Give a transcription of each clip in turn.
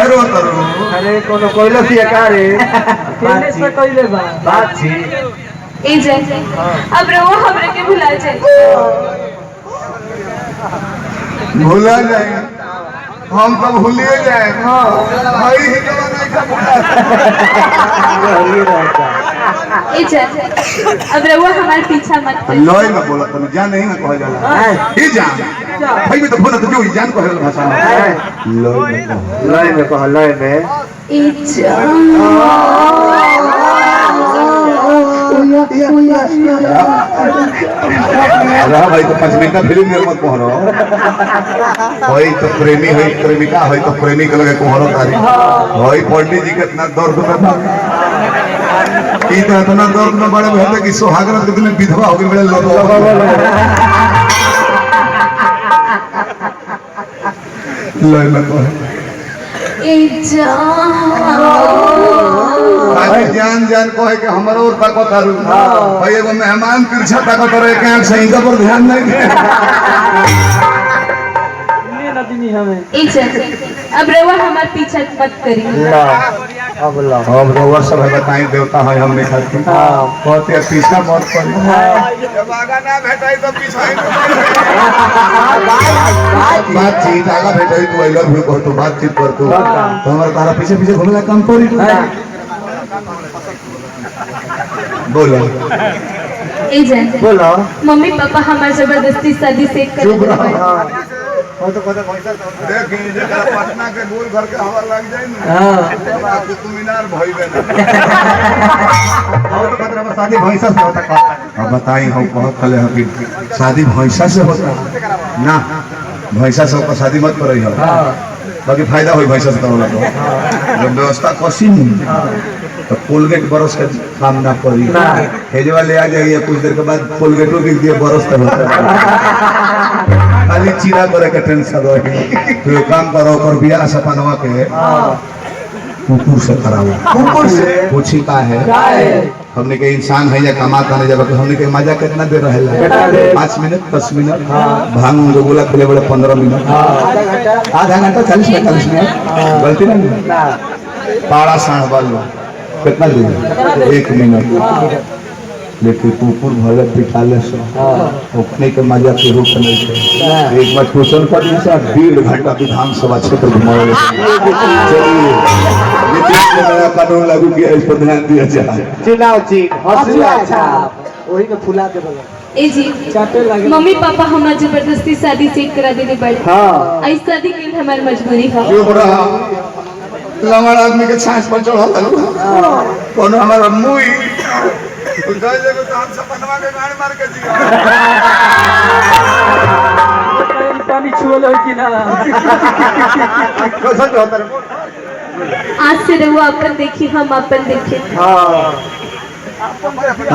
काहे रो तरू अरे कोनो कोइलो सी एकारे केने से कइले बा बात छी ए जे अब रहो हमरे के भुला जाए भुला जाए हम तो भूलिए जाए भाई ही जवान ऐसा भुला ए जे अब रहो हमारे पीछा मत कर लॉय में बोला तुम जान नहीं ना कह जाला ही जान भाई में तो फोन तो जो ही जान कह भाषा में लय में कह लय में ए जान रहा भाई तो 5 मिनट फिल्म निर्माण कोहरो भाई तो प्रेमी है प्रेमिका है तो प्रेमी के लगे कोहरो तारी भाई पंडित जी कितना दर्द में की तो इतना दर्द में बड़े होते कि सुहागरात के दिन विधवा हो गई मेरे लोग लय में कह ए जान जान जान कहे कि हमारा और ताकत आरू भाई एगो मेहमान तिरछा ताकत रहे के आंख सही पर ध्यान नहीं दे ले ना दिनी हमें ए जान अब रहो हमारे पीछा मत करी अब ला अब रोवर सब है बताई देवता है हम नहीं खाते बहुत ही पीछा मत पड़ी जब आगा ना भेटाई तो पीछा ही बातचीत आगा भेटाई तो आई लव यू कह तू बातचीत कर तू तो हमारा तारा पीछे पीछे घूमला काम करी बोलो ए जान बोलो मम्मी पापा हमारे जबरदस्ती शादी से कर चुप रहो तो कहते पैसा देख जेकरा पटना के गोल घर के हवा लग जाए ना हां कुतुब मीनार भइबे ना और तो कहते शादी भैंसा से होता अब बताई हम बहुत कले हैं कि शादी भैंसा से होता ना भैंसा से होकर शादी मत करई हो बाकी फायदा होई भैंसा से करोला तो जब व्यवस्था कसी नहीं तो कोलगेट बरस के काम ना करी हेजवा ले आ जाइए कुछ देर के बाद कोलगेटो गिर दिए बरस तक खाली चीरा करे के टेंशन रही तो काम करो कर बियाह सपनवा के कुकुर से कराओ कुकुर से पूछी का है हमने के इंसान है या कमाता नहीं जब हमने के मजा कितना देर रहेला 5 मिनट 10 मिनट भांग गोला खेले बड़े 15 मिनट आधा घंटा 40 मिनट गलती नहीं पाड़ा साढ़ बाल कितना देर 1 मिनट लेकिन कुकुर भले पिटाले से अपने के मजा के रूप नहीं थे एक बार क्वेश्चन कर दी सर 1.5 घंटा विधानसभा क्षेत्र घुमाए चलिए नीतीश ने नया कानून लागू किया इस पर ध्यान दिया जाए चुनाव चीन हंसुआ छाप वही के फुला दे बोलो ए जी मम्मी पापा हमारा जबरदस्ती शादी सेट करा देने पड़े हां ऐ शादी के लिए हमारी मजबूरी है चुप रहा लंगड़ आदमी के छाछ पर चढ़ा कोनो हमारा मुई उठाई देखो तो हम सब बनवा के गाड़ी मार के जिया पानी छुअल हो कि ना कैसा होता है आज से रहो अपन देखी हम अपन देखे हां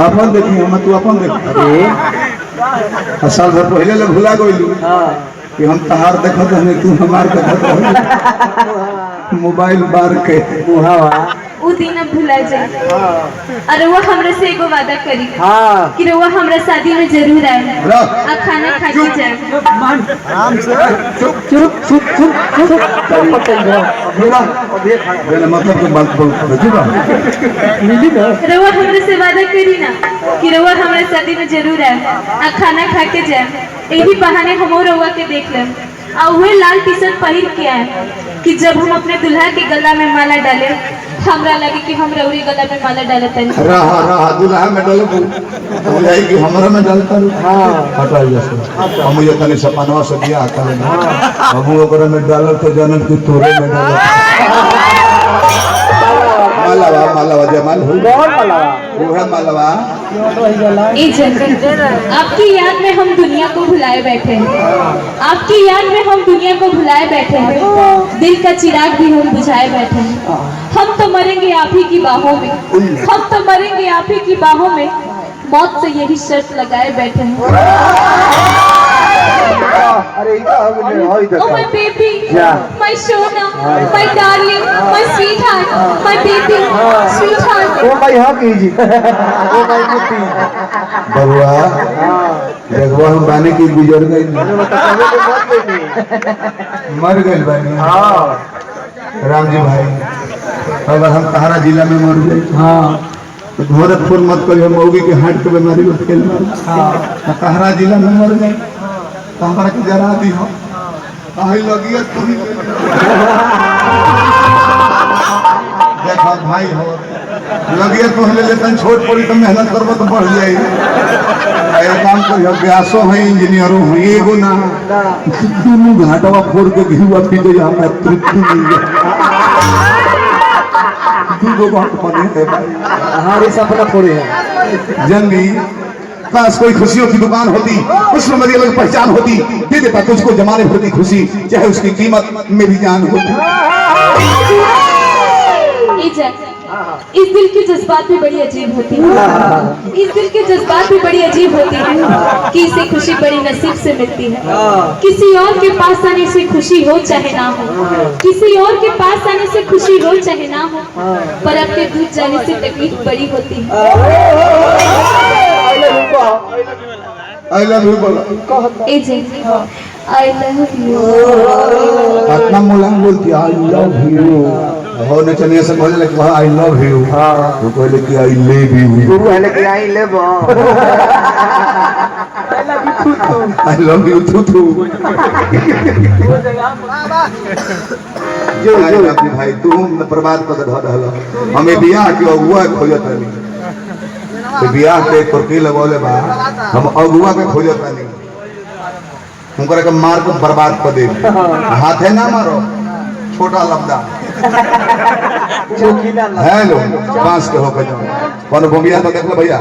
अपन देखी हम तू अपन देख अरे साल भर पहले ले भुला गइलू हां कि हम तहार देखत हने तू हमार देखत मोबाइल बार के मुहावा उ दिन अब भुला जाए अरे वो हमरा से एगो वादा करी हां कि रहुआ हमरा शादी में जरूर आए रह आ खाना खा के जाए मान आराम से चुप चुप चुप चुप चुप पटल गया बोला मेरा मतलब तो बात बोल रहा मिली ना रहुआ हमरा से वादा करी ना कि रहुआ हमरा शादी में जरूर आए आ खाना खा के जाए यही बहाने हम रहुआ के देख लें आ वही लाल टी शर्ट पहन के आए कि जब हम अपने दुल्हा के गला में माला डाले हमरा लगे कि हम रउरी गला में माला डालत हन रहा दुल्हा में डाल दो हो जाए कि हमरा में डालता हां हटा जैसे हम ये तने सपनवा से बियाह कर लेना हम ओकरा में डालल तो जानत कि तोरे में डालत मालावा जमाल हो कौन मालावा वो है मालावा ए जंगल आपकी याद में हम दुनिया को भुलाए बैठे हैं आपकी याद में हम दुनिया को भुलाए बैठे हैं दिल का चिराग भी हम बुझाए बैठे हैं हम तो मरेंगे आप ही की बाहों में हम तो मरेंगे आप ही की बाहों में मौत से यही शर्त लगाए बैठे हैं अरे इका हमने होई Oh my baby, Yeah. my Shona, my darling, my sweetheart, my baby, sweetheart. ओ भाई हां कीजिए ओ भाई मुट्ठी बबुआ देखो हम बानी की गुजर गई अरे बता कहे तो मत गई मर गई बानी हां राम जी भाई, अगर हम तहारा जिला में मर जाए हाँ तो गोरखपुर मत करिए, मौगी के हार्ट के बीमारी को फेल मार। तहारा जिला में मर जाए तो हमारा के जरा दी हो आई लगिए तू ही देखो भाई हो लगिए तो हमें लेकिन छोट पड़ी तो मेहनत करबो तो बढ़ जाए। काम करिए, ब्यासो है इंजीनियरों है एगो ना दोनों घाटवा फोड़ के घिवा पी गई हमरा तृप्ति मिल गई। दूगो बात बने है भाई, हमारी सपना पूरी है। जंगी काश कोई खुशियों की दुकान होती, उसमें मेरी अलग पहचान होती, दे देता तुझको जमाने भर की खुशी, चाहे उसकी कीमत मेरी जान होती। इस दिल के जज्बात भी बड़ी अजीब होती है, इस दिल के जज्बात भी बड़ी अजीब होती है कि इसे खुशी बड़ी नसीब से मिलती है। किसी और के पास आने से खुशी हो चाहे ना हो, किसी और के पास आने से खुशी हो चाहे ना हो, पर अपने दूर जाने से तकलीफ बड़ी होती है। आई लव यू बोला, आई लव यू। पटना मुलायम बोलती आई लव यू, हो न चलिए सब बोले कि आई लव यू, तो कहले कि आई लेव यू, तू कहले कि आई लेब आई लव यू थू थू। जो भाई तू बर्बाद कर दे रहल, हमें बियाह के अगुआ खोजत रही, तो बियाह के तुर्की लगौले बा, हम अगुआ के खोजत रही, उनकरा के मार के बर्बाद कर दे। हाथे ना मारो, छोटा लबदा हेलो बांस के होके जाओ कौन बोबिया तो देख लो भैया।